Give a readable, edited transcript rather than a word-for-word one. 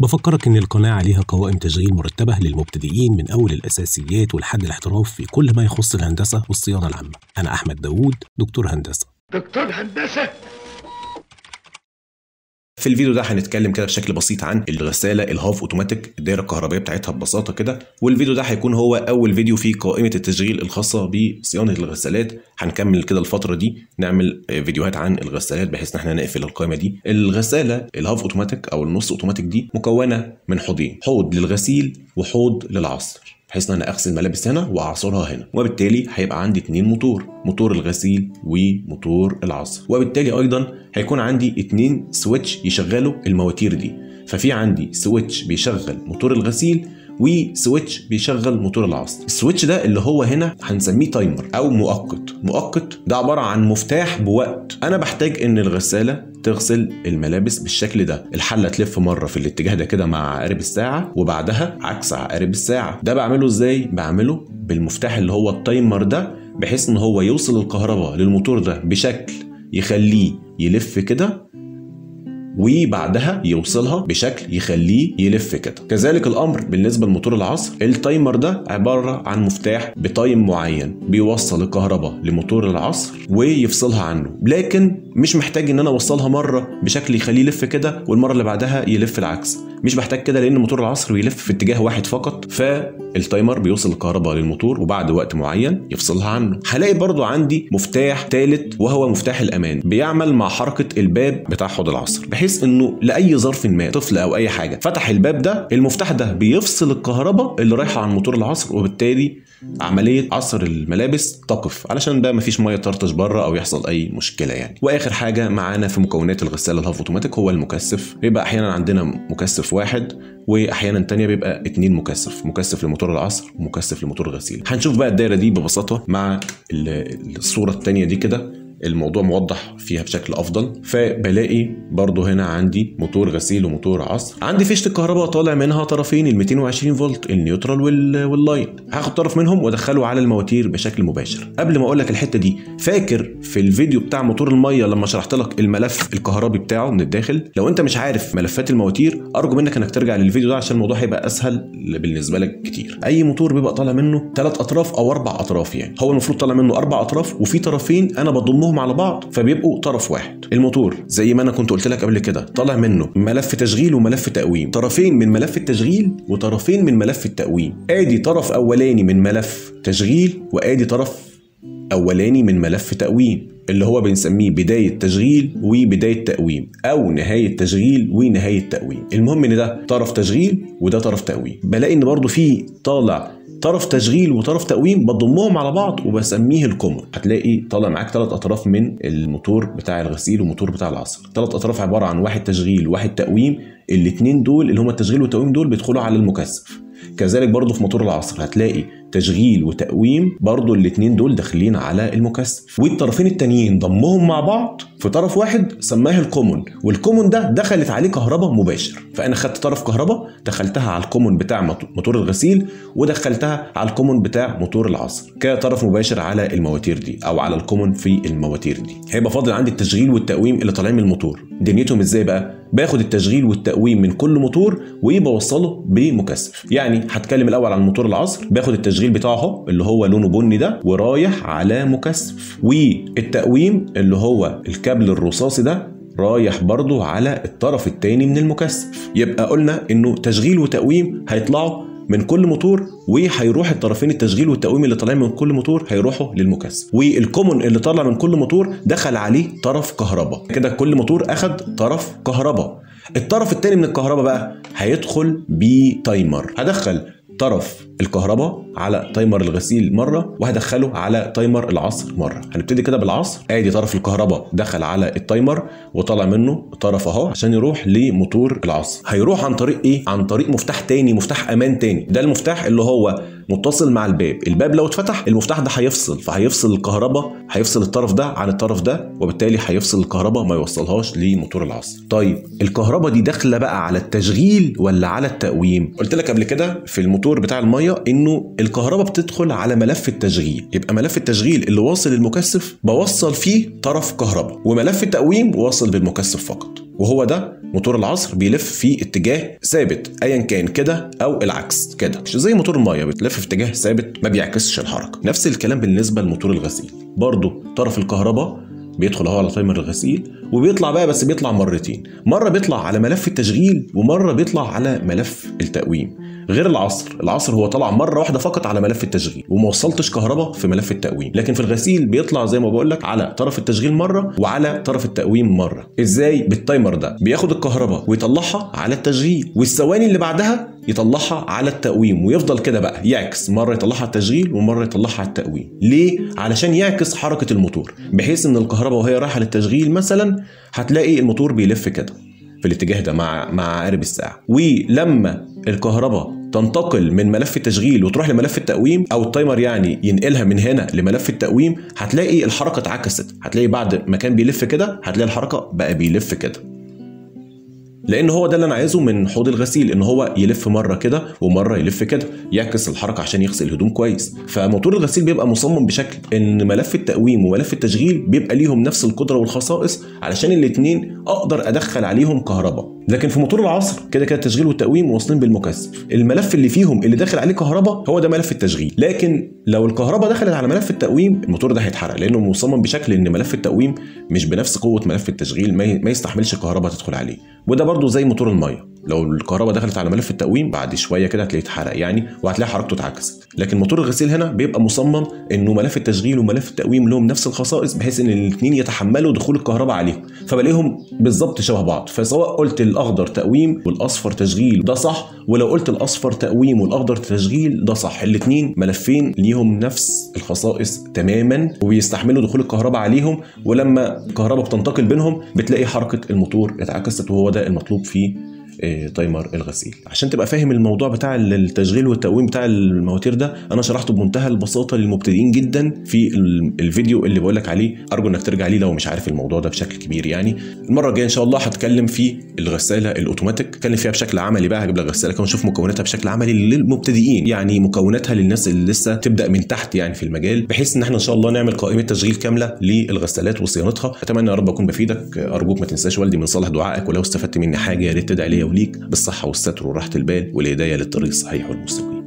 بفكرك إن القناة عليها قوائم تشغيل مرتبة للمبتدئين من أول الأساسيات ولحد الاحتراف في كل ما يخص الهندسة والصيانة العامة. أنا أحمد داوود، دكتور هندسة. دكتور هندسة. في الفيديو ده هنتكلم كده بشكل بسيط عن الغسالة الهاف اوتوماتيك، الدائرة الكهربائية بتاعتها ببساطة كده. والفيديو ده هيكون هو أول فيديو في قائمة التشغيل الخاصة بصيانة الغسالات. هنكمل كده الفترة دي نعمل فيديوهات عن الغسالات بحيث ان احنا نقفل القائمة دي. الغسالة الهاف اوتوماتيك أو النص اوتوماتيك دي مكونة من حوضين، حوض للغسيل وحوض للعصر، بحيث ان انا اغسل ملابس هنا واعصرها هنا. وبالتالي هيبقى عندي 2 موتور، موتور الغسيل وموتور العصر. وبالتالي ايضا هيكون عندي 2 سويتش يشغلوا المواتير دي. ففي عندي سويتش بيشغل موتور الغسيل وسويتش بيشغل موتور العصر. السويتش ده اللي هو هنا هنسميه تايمر او مؤقت. مؤقت ده عبارة عن مفتاح بوقت انا بحتاج ان الغسالة تغسل الملابس بالشكل ده. الحلة تلف مرة في الاتجاه ده كده مع عقارب الساعة، وبعدها عكس عقارب الساعة. ده بعمله ازاي؟ بعمله بالمفتاح اللي هو التايمر ده، بحيث ان هو يوصل الكهرباء للموتور ده بشكل يخليه يلف كده، وبعدها يوصلها بشكل يخليه يلف كده. كذلك الامر بالنسبه لموتور العصر. التايمر ده عباره عن مفتاح بتايم معين بيوصل الكهرباء لموتور العصر ويفصلها عنه، لكن مش محتاج ان انا اوصلها مره بشكل يخليه يلف كده والمره اللي بعدها يلف العكس. مش بحتاج كده لان موتور العصر بيلف في اتجاه واحد فقط، فالتايمر بيوصل الكهرباء للموتور وبعد وقت معين يفصلها عنه. هلاقي برضو عندي مفتاح ثالث وهو مفتاح الامان، بيعمل مع حركه الباب بتاع حوض العصر، بحيث انه لاي ظرف ما، طفل او اي حاجه فتح الباب ده، المفتاح ده بيفصل الكهرباء اللي رايحه عن موتور العصر، وبالتالي عمليه عصر الملابس تقف علشان بقى مفيش ميه ترطش بره او يحصل اي مشكله يعني. واخر حاجه معانا في مكونات الغساله الهاف اوتوماتيك هو المكثف. بيبقى احيانا عندنا مكثف واحد، واحيانا تانية بيبقى 2 مكثف، مكثف لموتور العصر ومكثف لموتور الغسيل. هنشوف بقى الدايره دي ببساطه مع الصوره التانية دي كده، الموضوع موضح فيها بشكل افضل. فبلاقي برضو هنا عندي موتور غسيل وموتور عصر. عندي فيشه الكهرباء طالع منها طرفين، ال 220 فولت، النيوترال واللاين. هاخد طرف منهم وادخله على المواتير بشكل مباشر. قبل ما اقول لك الحته دي، فاكر في الفيديو بتاع موتور الميه لما شرحت لك الملف الكهربي بتاعه من الداخل؟ لو انت مش عارف ملفات المواتير ارجو منك انك ترجع للفيديو ده عشان الموضوع هيبقى اسهل بالنسبه لك كتير. اي موتور بيبقى طالع منه 3 اطراف او 4 اطراف، يعني هو المفروض طالع منه 4 اطراف وفي طرفين انا بضمهم على بعض فبيبقوا طرف واحد. الموتور زي ما انا كنت قلت لك قبل كده طالع منه ملف تشغيل وملف تقويم، طرفين من ملف التشغيل وطرفين من ملف التقويم. ادي طرف اولاني من ملف تشغيل وادي طرف اولاني من ملف تقويم، اللي هو بنسميه بداية تشغيل وبداية تقويم، او نهاية تشغيل ونهاية تقويم. المهم ان ده طرف تشغيل وده طرف تقويم. بلاقي ان برضو في طالع طرف تشغيل وطرف تقويم بضمهم على بعض وبسميه الكومن. هتلاقي طالع معاك 3 اطراف من الموتور بتاع الغسيل والموتور بتاع العصر. 3 اطراف عبارة عن واحد تشغيل وواحد تقويم. الاثنين دول اللي هم التشغيل والتقويم دول بيدخلوا على المكثف. كذلك برضو في موتور العصر هتلاقي تشغيل وتقويم، برضو الاثنين دول داخلين على المكثف، والطرفين التانيين ضمهم مع بعض في طرف واحد سماه الكومون. والكومون ده دخلت عليه كهرباء مباشر، فانا خدت طرف كهرباء دخلتها على الكومون بتاع موتور الغسيل ودخلتها على الكومون بتاع موتور العصر كطرف مباشر على المواتير دي او على الكومون في المواتير دي. هيبقى فاضل عندي التشغيل والتقويم اللي طالعين من الموتور. دنيتهم ازاي بقى؟ باخد التشغيل والتقويم من كل موتور وبوصله بمكثف. يعني هتكلم الاول عن موتور العصر، باخد التشغيل بتاعه اللي هو لونه بني ده ورايح على مكثف، والتقويم اللي هو الكابل الرصاصي ده رايح برضو على الطرف الثاني من المكثف. يبقى قلنا انه تشغيل وتقويم هيطلعوا من كل موتور، وهيروح الطرفين التشغيل والتقويم اللي طالعين من كل موتور هيروحوا للمكثف، والكومون اللي طالع من كل موتور دخل عليه طرف كهرباء. كده كل موتور اخد طرف كهرباء. الطرف الثاني من الكهرباء بقى هيدخل بتايمر. هدخل طرف الكهرباء على تايمر الغسيل مره وهدخله على تايمر العصر مره. هنبتدي كده بالعصر. ادي طرف الكهرباء دخل على التايمر وطلع منه طرف اهو عشان يروح لموتور العصر. هيروح عن طريق ايه؟ عن طريق مفتاح تاني، مفتاح امان تاني. ده المفتاح اللي هو متصل مع الباب. الباب لو اتفتح المفتاح ده هيفصل، فهيفصل الكهرباء، هيفصل الطرف ده عن الطرف ده، وبالتالي هيفصل الكهرباء ما يوصلهاش لموتور العصر. طيب الكهرباء دي داخله بقى على التشغيل ولا على التقويم؟ قلت لك قبل كده في الموتور بتاع الميه انه الكهرباء بتدخل على ملف التشغيل. يبقى ملف التشغيل اللي واصل المكثف بوصل فيه طرف كهرباء، وملف التقويم واصل بالمكثف فقط. وهو ده موتور العصر بيلف في اتجاه ثابت ايا كان كده او العكس كده، مش زي موتور الميه بتلف في اتجاه ثابت ما بيعكسش الحركه. نفس الكلام بالنسبه لموتور الغسيل، برضو طرف الكهرباء بيدخل اهو على تايمر الغسيل وبيطلع بقى، بس بيطلع مرتين، مره بيطلع على ملف التشغيل ومره بيطلع على ملف التقويم. غير العصر هو طلع مره واحده فقط على ملف التشغيل وما وصلتش كهرباء في ملف التقويم، لكن في الغسيل بيطلع زي ما بقول لك على طرف التشغيل مره وعلى طرف التقويم مره. ازاي؟ بالتايمر ده بياخد الكهرباء ويطلعها على التشغيل، والثواني اللي بعدها يطلعها على التقويم، ويفضل كده بقى يعكس، مره يطلعها على التشغيل ومره يطلعها على التقويم. ليه؟ علشان يعكس حركه الموتور، بحيث ان الكهرباء وهي رايحه للتشغيل مثلا هتلاقي الموتور بيلف كده في الاتجاه ده مع عقارب الساعه، ولما الكهرباء تنتقل من ملف التشغيل وتروح لملف التقويم او التايمر يعني ينقلها من هنا لملف التقويم، هتلاقي الحركه اتعكست، هتلاقي بعد ما كان بيلف كده هتلاقي الحركه بقى بيلف كده. لان هو ده اللي انا عايزه من حوض الغسيل، ان هو يلف مره كده ومره يلف كده، يعكس الحركه عشان يغسل الهدوم كويس. فموتور الغسيل بيبقى مصمم بشكل ان ملف التقويم وملف التشغيل بيبقى ليهم نفس القدره والخصائص علشان الاثنين اقدر ادخل عليهم كهرباء. لكن في موتور العصر كده كده التشغيل والتقويم واصلين بالمكثف، الملف اللي فيهم اللي داخل عليه كهرباء هو ده ملف التشغيل، لكن لو الكهرباء دخلت على ملف التقويم الموتور ده هيتحرق، لانه مصمم بشكل ان ملف التقويم مش بنفس قوه ملف التشغيل، ما يستحملش الكهرباء تدخل عليه. وده برضو زي موتور الميه، لو الكهرباء دخلت على ملف التقويم بعد شويه كده هتلاقيه اتحرق يعني، وهتلاقي حركته اتعكست. لكن موتور الغسيل هنا بيبقى مصمم انه ملف التشغيل وملف التقويم لهم نفس الخصائص، بحيث ان الاثنين يتحملوا دخول الكهرباء عليهم، فبلاقيهم بالظبط شبه بعض. فسواء قلت الاخضر تقويم والاصفر تشغيل ده صح، ولو قلت الاصفر تقويم والاخضر تشغيل ده صح، الاثنين ملفين ليهم نفس الخصائص تماما وبيستحملوا دخول الكهرباء عليهم، ولما الكهرباء بتنتقل بينهم بتلاقي حركه الموتور اتعكست، وهو ده المطلوب فيه تايمر الغسيل. عشان تبقى فاهم الموضوع بتاع التشغيل والتقويم بتاع المواتير ده، انا شرحته بمنتهى البساطه للمبتدئين جدا في الفيديو اللي بقولك عليه، ارجو انك ترجع ليه لو مش عارف الموضوع ده بشكل كبير يعني. المره الجايه ان شاء الله هتكلم في الغساله الاوتوماتيك، اتكلم فيها بشكل عملي بقى، هجيب لك غساله كمان نشوف مكوناتها بشكل عملي للمبتدئين، يعني مكوناتها للناس اللي لسه تبدا من تحت يعني في المجال، بحيث ان احنا ان شاء الله نعمل قائمه تشغيل كامله للغسالات وصيانتها. اتمنى يا رب اكون بفيدك، ارجوك ما تنساش والدي من صالح دعائك، ولو استفدت مني حاجه يا ريت تدعي لي وليك بالصحه والستر وراحه البال والهدايه للطريق الصحيح والمستقيم.